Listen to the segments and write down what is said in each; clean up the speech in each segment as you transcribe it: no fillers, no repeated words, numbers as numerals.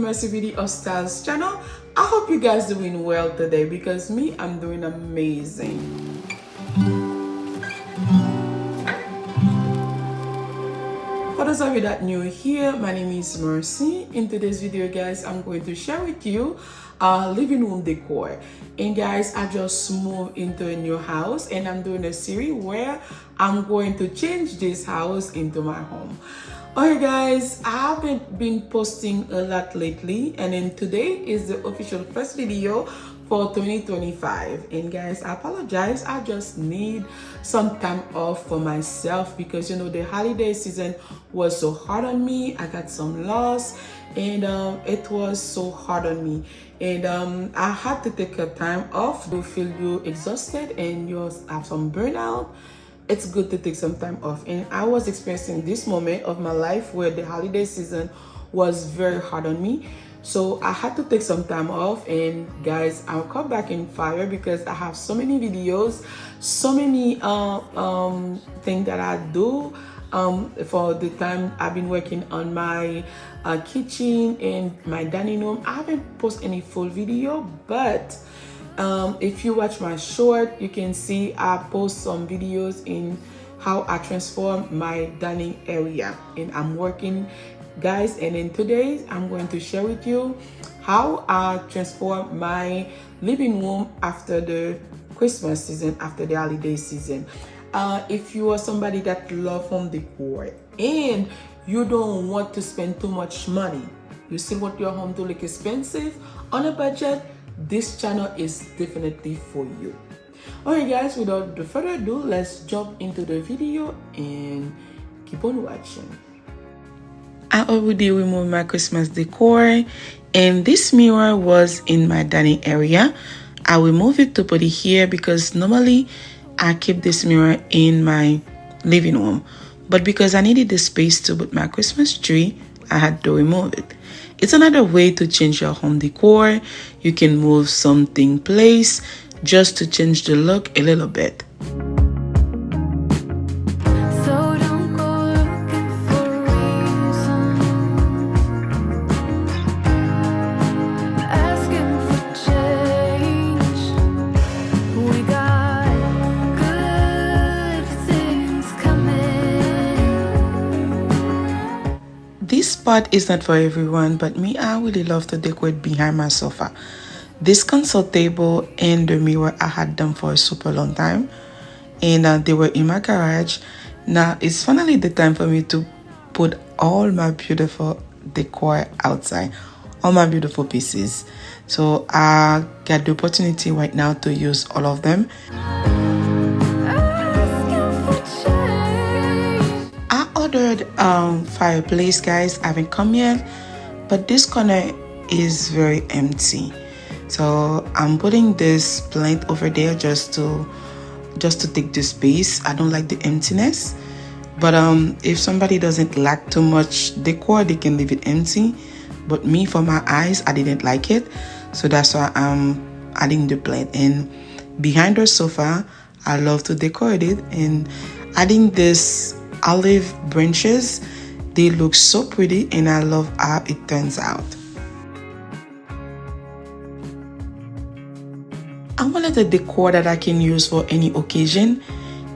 Mercy Video Styles channel. I hope you guys doing well today because me, I'm doing amazing. For those of you that new here, my name is Mercy. In today's video, guys, I'm going to share with you living room decor. And guys, I just moved into a new house and I'm doing a series where I'm going to change this house into my home. Okay guys, I haven't been posting a lot lately, and then today is the official first video for 2025. And guys, I apologize, I just need some time off for myself because you know the holiday season was so hard on me. I got some loss and it was so hard on me, and I had to take a time off. To feel you exhausted and you have some burnout, it's good to take some time off. And I was experiencing this moment of my life where the holiday season was very hard on me, so I had to take some time off. And guys, I'll come back in fire because I have so many videos, so many things that I do for the time I've been working on my kitchen and my dining room. I haven't posted any full video, but if you watch my short, you can see I post some videos in how I transform my dining area, and I'm working, guys. And then today I'm going to share with you how I transform my living room after the Christmas season, after the holiday season. If you are somebody that love home decor and you don't want to spend too much money, you still want your home to look expensive on a budget, this channel is definitely for you. Alright guys, without further ado, let's jump into the video and keep on watching. I already removed my Christmas decor, and this mirror was in my dining area. I removed it to put it here because normally I keep this mirror in my living room, but because I needed the space to put my Christmas tree, I had to remove it. It's another way to change your home decor. You can move something place just to change the look a little bit. This spot is not for everyone, but me, I really love to decorate behind my sofa. This console table and the mirror, I had them for a super long time, and they were in my garage. Now it's finally the time for me to put all my beautiful decor outside, all my beautiful pieces. So I got the opportunity right now to use all of them. Ordered fireplace, guys. I haven't come yet, but this corner is very empty, so I'm putting this plant over there just to take the space. I don't like the emptiness, but if somebody doesn't like too much decor, they can leave it empty. But me, for my eyes, I didn't like it, so that's why I'm adding the plant. And behind the sofa, I love to decorate it and adding this olive branches. They look so pretty and I love how it turns out. I wanted a decor that I can use for any occasion,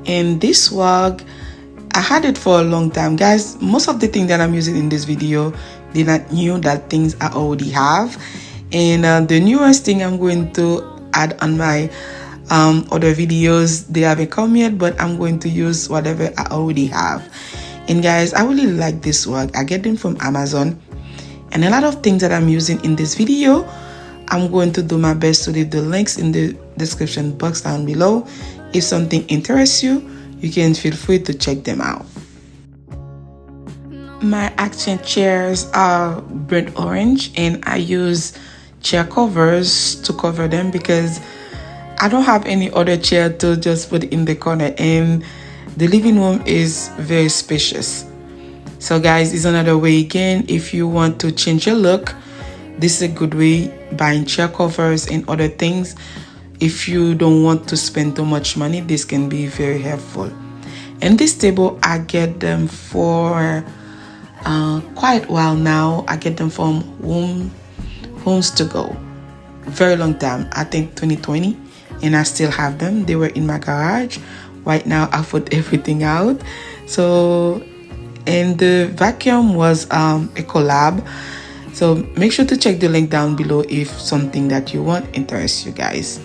and this rug, I had it for a long time, guys. Most of the things that I'm using in this video, they're not new, that things I already have. And the newest thing I'm going to add on my other videos, they haven't come yet, but I'm going to use whatever I already have. And guys, I really like this rug. I get them from Amazon, and a lot of things that I'm using in this video, I'm going to do my best to leave the links in the description box down below. If something interests you, you can feel free to check them out. My accent chairs are burnt orange, and I use chair covers to cover them because I don't have any other chair to just put in the corner, and the living room is very spacious. So guys, it's another way again. If you want to change your look, this is a good way, buying chair covers and other things. If you don't want to spend too much money, this can be very helpful. And this table, I get them for quite a while now. I get them from homes to go. Very long time, I think 2020, and I still have them. They were in my garage. Right now I put everything out. So, and the vacuum was a collab. So make sure to check the link down below if something that you want interests you guys.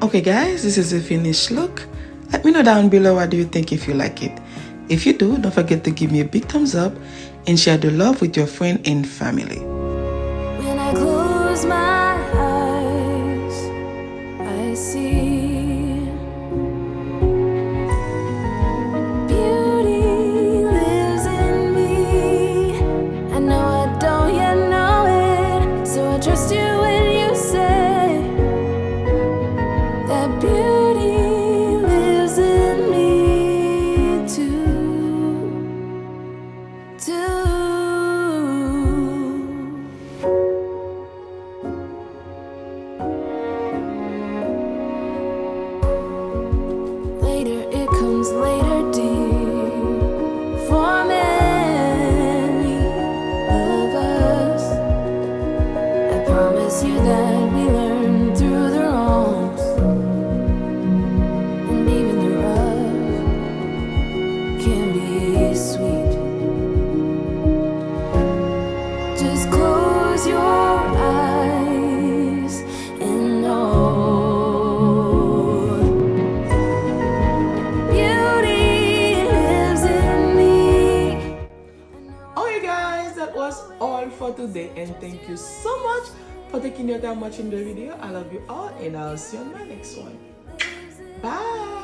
Okay guys, this is the finished look. Let me know down below what do you think if you like it. If you do, don't forget to give me a big thumbs up and share the love with your friend and family. When I close my eyes, I see beauty lives in me. I know I don't yet know it, so I trust you when you say that beauty lives in me too. Later, it comes later, dear. For many of us, I promise you that we learn through the wrongs, and even the rough can be sweet. Just close your eyes and know beauty lives in me. Okay guys, that was all for today, and thank you so much for taking your time watching the video. I love you all, and I'll see you on my next one. Bye.